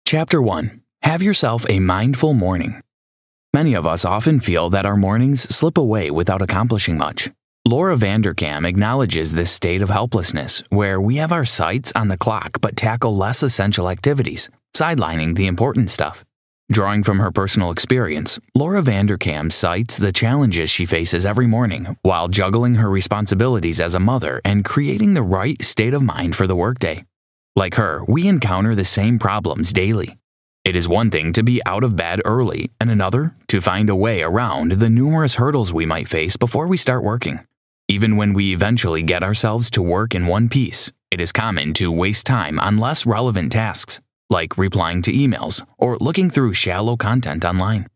Chapter 1. Have yourself a mindful morning. Many of us often feel that our mornings slip away without accomplishing much. Laura Vanderkam acknowledges this state of helplessness, where we have our sights on the clock but tackle less essential activities, sidelining the important stuff. Drawing from her personal experience, Laura Vanderkam cites the challenges she faces every morning while juggling her responsibilities as a mother and creating the right state of mind for the workday. Like her, we encounter the same problems daily. It is one thing to be out of bed early, and another to find a way around the numerous hurdles we might face before we start working. Even when we eventually get ourselves to work in one piece, it is common to waste time on less relevant tasks, like replying to emails or looking through shallow content online.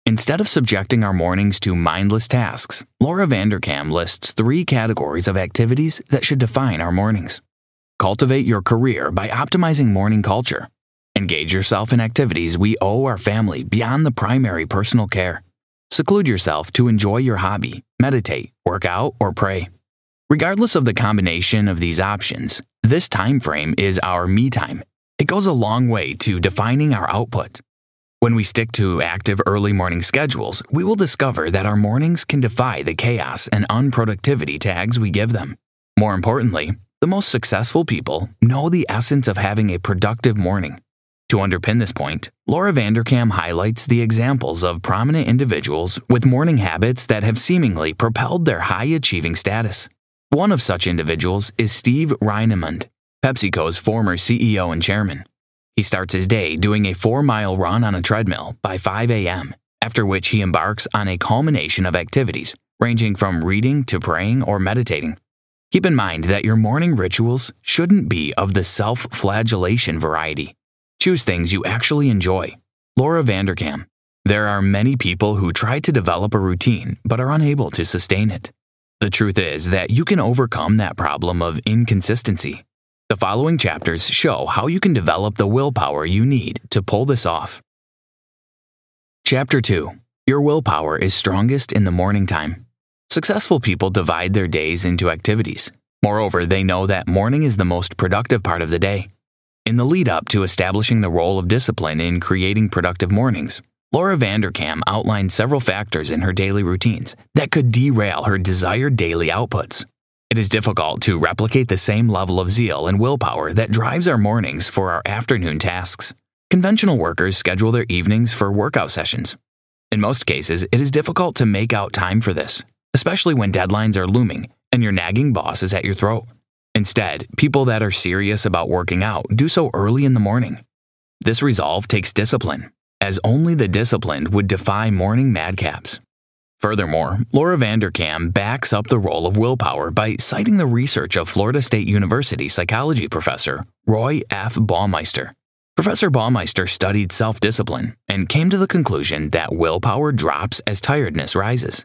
Instead of subjecting our mornings to mindless tasks, Laura Vanderkam lists 3 categories of activities that should define our mornings. Cultivate your career by optimizing morning culture. Engage yourself in activities we owe our family beyond the primary personal care. Seclude yourself to enjoy your hobby, meditate, work out, or pray. Regardless of the combination of these options, this time frame is our me time. It goes a long way to defining our output. When we stick to active early morning schedules, we will discover that our mornings can defy the chaos and unproductivity tags we give them. More importantly, the most successful people know the essence of having a productive morning. To underpin this point, Laura Vanderkam highlights the examples of prominent individuals with morning habits that have seemingly propelled their high-achieving status. One of such individuals is Steve Reinemund, PepsiCo's former CEO and chairman. He starts his day doing a 4-mile run on a treadmill by 5 a.m., after which he embarks on a culmination of activities ranging from reading to praying or meditating. Keep in mind that your morning rituals shouldn't be of the self-flagellation variety. Choose things you actually enjoy. Laura Vanderkam. There are many people who try to develop a routine but are unable to sustain it. The truth is that you can overcome that problem of inconsistency. The following chapters show how you can develop the willpower you need to pull this off. Chapter 2. Your willpower is strongest in the morning time. Successful people divide their days into activities. Moreover, they know that morning is the most productive part of the day. In the lead-up to establishing the role of discipline in creating productive mornings, Laura Vanderkam outlined several factors in her daily routines that could derail her desired daily outputs. It is difficult to replicate the same level of zeal and willpower that drives our mornings for our afternoon tasks. Conventional workers schedule their evenings for workout sessions. In most cases, it is difficult to make out time for this, especially when deadlines are looming and your nagging boss is at your throat. Instead, people that are serious about working out do so early in the morning. This resolve takes discipline, as only the disciplined would defy morning madcaps. Furthermore, Laura Vanderkam backs up the role of willpower by citing the research of Florida State University psychology professor Roy F. Baumeister. Professor Baumeister studied self-discipline and came to the conclusion that willpower drops as tiredness rises.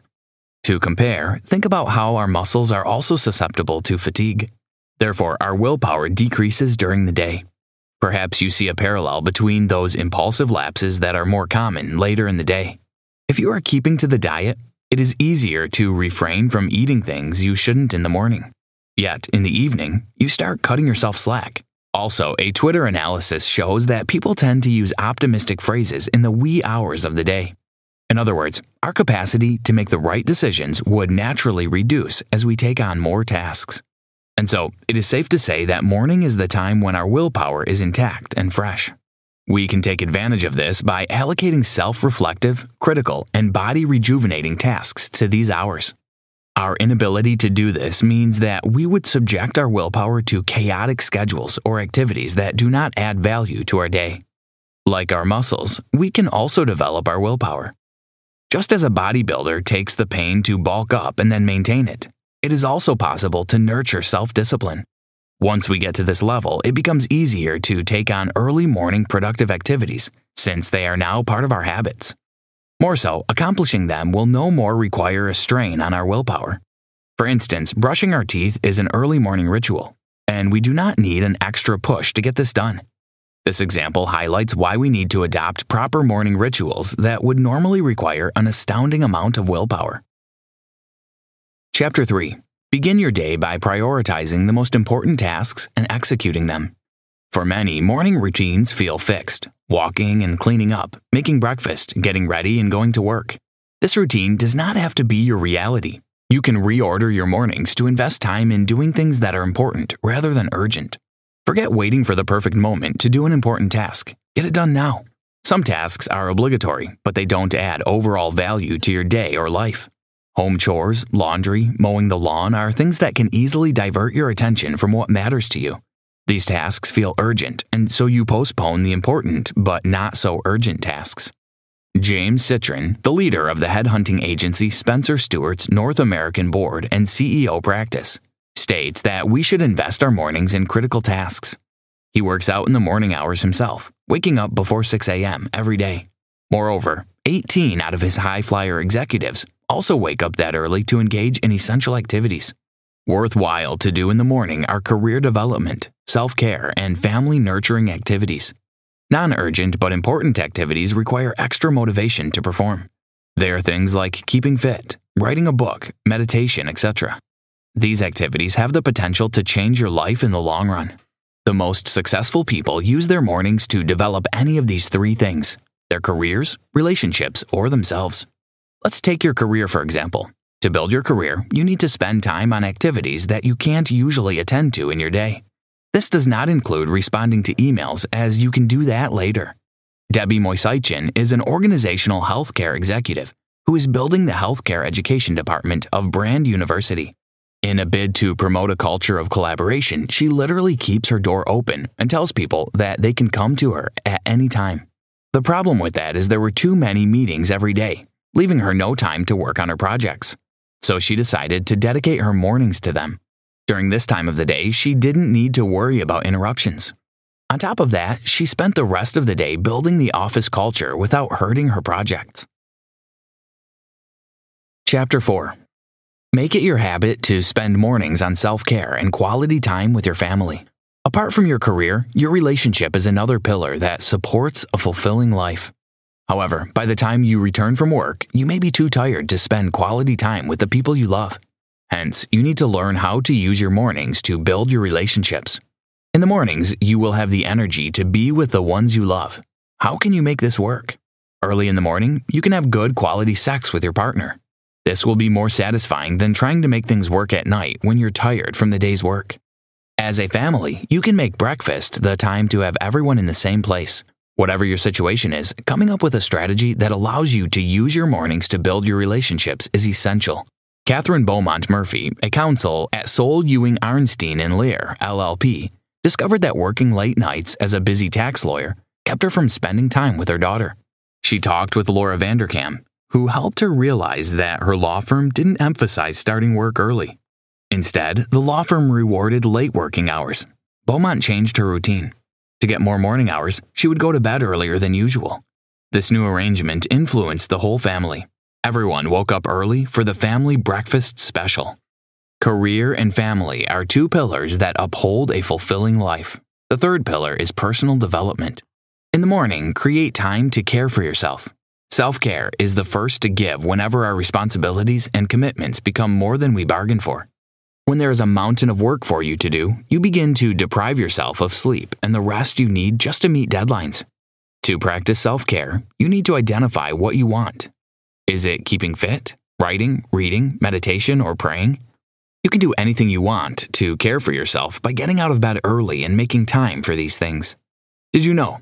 To compare, think about how our muscles are also susceptible to fatigue. Therefore, our willpower decreases during the day. Perhaps you see a parallel between those impulsive lapses that are more common later in the day. If you are keeping to the diet, it is easier to refrain from eating things you shouldn't in the morning. Yet, in the evening, you start cutting yourself slack. Also, a Twitter analysis shows that people tend to use optimistic phrases in the wee hours of the day. In other words, our capacity to make the right decisions would naturally reduce as we take on more tasks. And so, it is safe to say that morning is the time when our willpower is intact and fresh. We can take advantage of this by allocating self-reflective, critical, and body-rejuvenating tasks to these hours. Our inability to do this means that we would subject our willpower to chaotic schedules or activities that do not add value to our day. Like our muscles, we can also develop our willpower. Just as a bodybuilder takes the pain to bulk up and then maintain it, it is also possible to nurture self-discipline. Once we get to this level, it becomes easier to take on early morning productive activities, since they are now part of our habits. More so, accomplishing them will no more require a strain on our willpower. For instance, brushing our teeth is an early morning ritual, and we do not need an extra push to get this done. This example highlights why we need to adopt proper morning rituals that would normally require an astounding amount of willpower. Chapter 3. Begin your day by prioritizing the most important tasks and executing them. For many, morning routines feel fixed, walking and cleaning up, making breakfast, getting ready, and going to work. This routine does not have to be your reality. You can reorder your mornings to invest time in doing things that are important rather than urgent. Forget waiting for the perfect moment to do an important task. Get it done now. Some tasks are obligatory, but they don't add overall value to your day or life. Home chores, laundry, mowing the lawn are things that can easily divert your attention from what matters to you. These tasks feel urgent, and so you postpone the important but not so urgent tasks. James Citron, the leader of the headhunting agency Spencer Stewart's North American Board and CEO practice, states that we should invest our mornings in critical tasks. He works out in the morning hours himself, waking up before 6 a.m. every day. Moreover, 18 out of his high-flyer executives also wake up that early to engage in essential activities. Worthwhile to do in the morning are career development, self-care, and family-nurturing activities. Non-urgent but important activities require extra motivation to perform. They are things like keeping fit, writing a book, meditation, etc. These activities have the potential to change your life in the long run. The most successful people use their mornings to develop any of these three things: their careers, relationships, or themselves. Let's take your career for example. To build your career, you need to spend time on activities that you can't usually attend to in your day. This does not include responding to emails, as you can do that later. Debbie Moiseichen is an organizational healthcare executive who is building the healthcare education department of Brand University. In a bid to promote a culture of collaboration, she literally keeps her door open and tells people that they can come to her at any time. The problem with that is there were too many meetings every day, leaving her no time to work on her projects. So she decided to dedicate her mornings to them. During this time of the day, she didn't need to worry about interruptions. On top of that, she spent the rest of the day building the office culture without hurting her projects. Chapter 4. Make it your habit to spend mornings on self-care and quality time with your family. Apart from your career, your relationship is another pillar that supports a fulfilling life. However, by the time you return from work, you may be too tired to spend quality time with the people you love. Hence, you need to learn how to use your mornings to build your relationships. In the mornings, you will have the energy to be with the ones you love. How can you make this work? Early in the morning, you can have good quality sex with your partner. This will be more satisfying than trying to make things work at night when you're tired from the day's work. As a family, you can make breakfast the time to have everyone in the same place. Whatever your situation is, coming up with a strategy that allows you to use your mornings to build your relationships is essential. Catherine Beaumont Murphy, a counsel at Sol Ewing Arnstein and Lear, LLP, discovered that working late nights as a busy tax lawyer kept her from spending time with her daughter. She talked with Laura Vanderkam, who helped her realize that her law firm didn't emphasize starting work early. Instead, the law firm rewarded late working hours. Beaumont changed her routine. To get more morning hours, she would go to bed earlier than usual. This new arrangement influenced the whole family. Everyone woke up early for the family breakfast special. Career and family are two pillars that uphold a fulfilling life. The third pillar is personal development. In the morning, create time to care for yourself. Self-care is the first to give whenever our responsibilities and commitments become more than we bargained for. When there is a mountain of work for you to do, you begin to deprive yourself of sleep and the rest you need just to meet deadlines. To practice self-care, you need to identify what you want. Is it keeping fit, writing, reading, meditation, or praying? You can do anything you want to care for yourself by getting out of bed early and making time for these things. Did you know?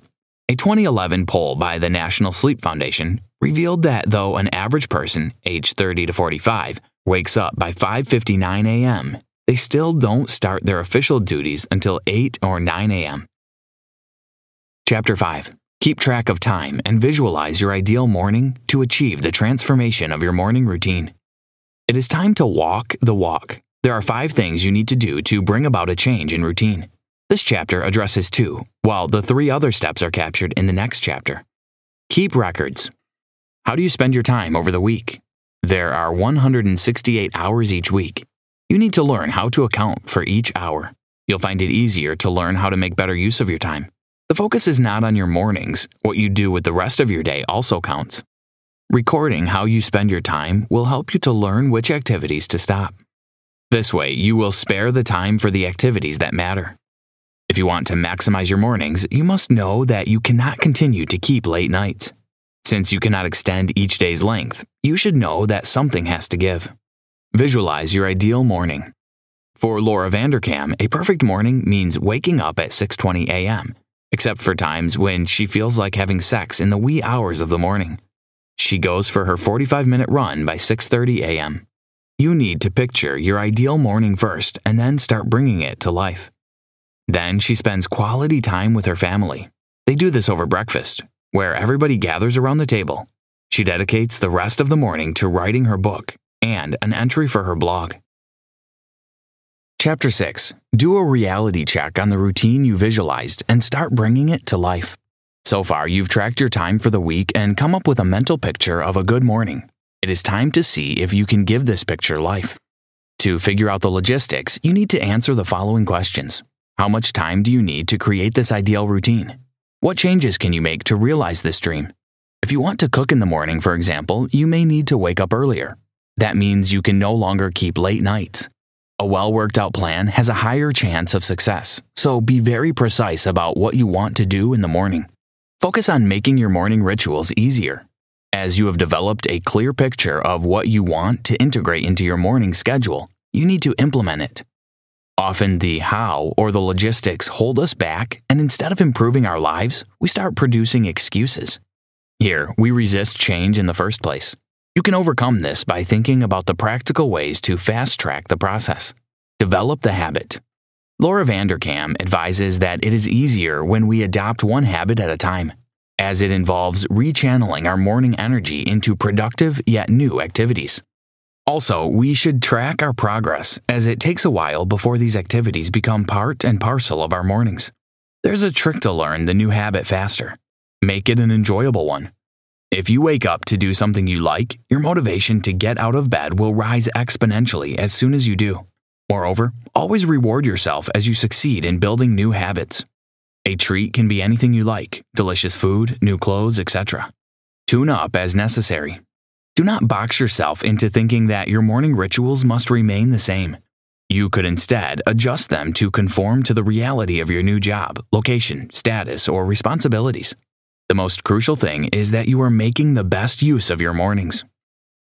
A 2011 poll by the National Sleep Foundation revealed that though an average person, aged 30 to 45, wakes up by 5:59 a.m., they still don't start their official duties until 8 or 9 a.m. Chapter 5. Keep track of time and visualize your ideal morning to achieve the transformation of your morning routine. It is time to walk the walk. There are 5 things you need to do to bring about a change in routine. This chapter addresses 2, while the 3 other steps are captured in the next chapter. Keep records. How do you spend your time over the week? There are 168 hours each week. You need to learn how to account for each hour. You'll find it easier to learn how to make better use of your time. The focus is not on your mornings. What you do with the rest of your day also counts. Recording how you spend your time will help you to learn which activities to stop. This way, you will spare the time for the activities that matter. If you want to maximize your mornings, you must know that you cannot continue to keep late nights. Since you cannot extend each day's length, you should know that something has to give. Visualize your ideal morning. For Laura Vanderkam, a perfect morning means waking up at 6:20 a.m., except for times when she feels like having sex in the wee hours of the morning. She goes for her 45-minute run by 6:30 a.m. You need to picture your ideal morning first and then start bringing it to life. Then she spends quality time with her family. They do this over breakfast, where everybody gathers around the table. She dedicates the rest of the morning to writing her book and an entry for her blog. Chapter 6. Do a reality check on the routine you visualized and start bringing it to life. So far, you've tracked your time for the week and come up with a mental picture of a good morning. It is time to see if you can give this picture life. To figure out the logistics, you need to answer the following questions. How much time do you need to create this ideal routine? What changes can you make to realize this dream? If you want to cook in the morning, for example, you may need to wake up earlier. That means you can no longer keep late nights. A well-worked-out plan has a higher chance of success, so be very precise about what you want to do in the morning. Focus on making your morning rituals easier. As you have developed a clear picture of what you want to integrate into your morning schedule, you need to implement it. Often the how or the logistics hold us back, and instead of improving our lives, we start producing excuses. Here, we resist change in the first place. You can overcome this by thinking about the practical ways to fast-track the process. Develop the habit. Laura Vanderkam advises that it is easier when we adopt one habit at a time, as it involves rechanneling our morning energy into productive yet new activities. Also, we should track our progress, as it takes a while before these activities become part and parcel of our mornings. There's a trick to learn the new habit faster. Make it an enjoyable one. If you wake up to do something you like, your motivation to get out of bed will rise exponentially as soon as you do. Moreover, always reward yourself as you succeed in building new habits. A treat can be anything you like, delicious food, new clothes, etc. Tune up as necessary. Do not box yourself into thinking that your morning rituals must remain the same. You could instead adjust them to conform to the reality of your new job, location, status, or responsibilities. The most crucial thing is that you are making the best use of your mornings.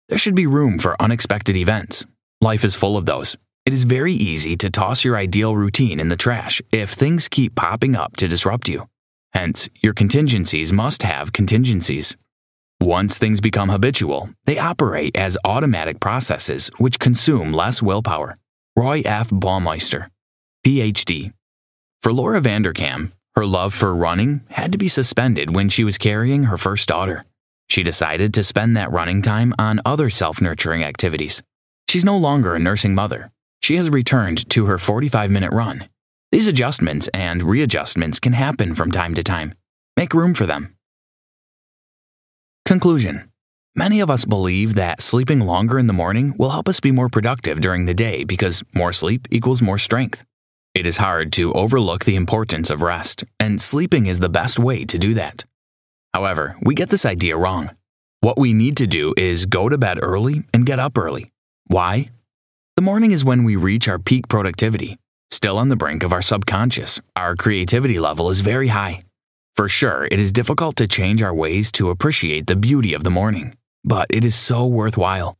There should be room for unexpected events. Life is full of those. It is very easy to toss your ideal routine in the trash if things keep popping up to disrupt you. Hence, your contingencies must have contingencies. Once things become habitual, they operate as automatic processes which consume less willpower. Roy F. Baumeister, Ph.D. For Laura Vanderkam, her love for running had to be suspended when she was carrying her first daughter. She decided to spend that running time on other self-nurturing activities. She's no longer a nursing mother. She has returned to her 45-minute run. These adjustments and readjustments can happen from time to time. Make room for them. Conclusion. Many of us believe that sleeping longer in the morning will help us be more productive during the day because more sleep equals more strength. It is hard to overlook the importance of rest, and sleeping is the best way to do that. However, we get this idea wrong. What we need to do is go to bed early and get up early. Why? The morning is when we reach our peak productivity. Still on the brink of our subconscious, our creativity level is very high. For sure, it is difficult to change our ways to appreciate the beauty of the morning, but it is so worthwhile.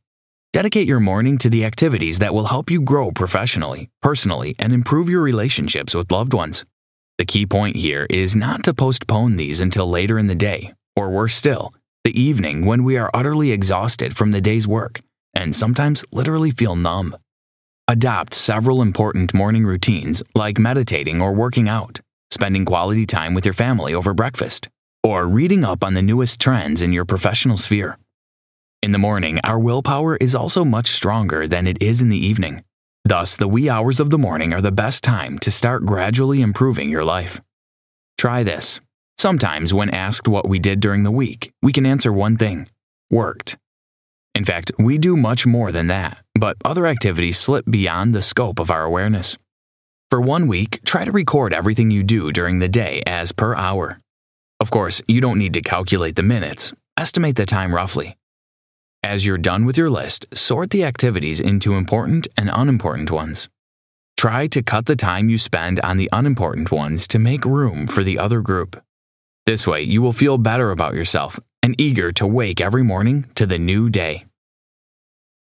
Dedicate your morning to the activities that will help you grow professionally, personally, and improve your relationships with loved ones. The key point here is not to postpone these until later in the day, or worse still, the evening when we are utterly exhausted from the day's work and sometimes literally feel numb. Adopt several important morning routines like meditating or working out, spending quality time with your family over breakfast, or reading up on the newest trends in your professional sphere. In the morning, our willpower is also much stronger than it is in the evening. Thus, the wee hours of the morning are the best time to start gradually improving your life. Try this. Sometimes, when asked what we did during the week, we can answer one thing: worked. In fact, we do much more than that, but other activities slip beyond the scope of our awareness. For 1 week, try to record everything you do during the day as per hour. Of course, you don't need to calculate the minutes. Estimate the time roughly. As you're done with your list, sort the activities into important and unimportant ones. Try to cut the time you spend on the unimportant ones to make room for the other group. This way, you will feel better about yourself and eager to wake every morning to the new day.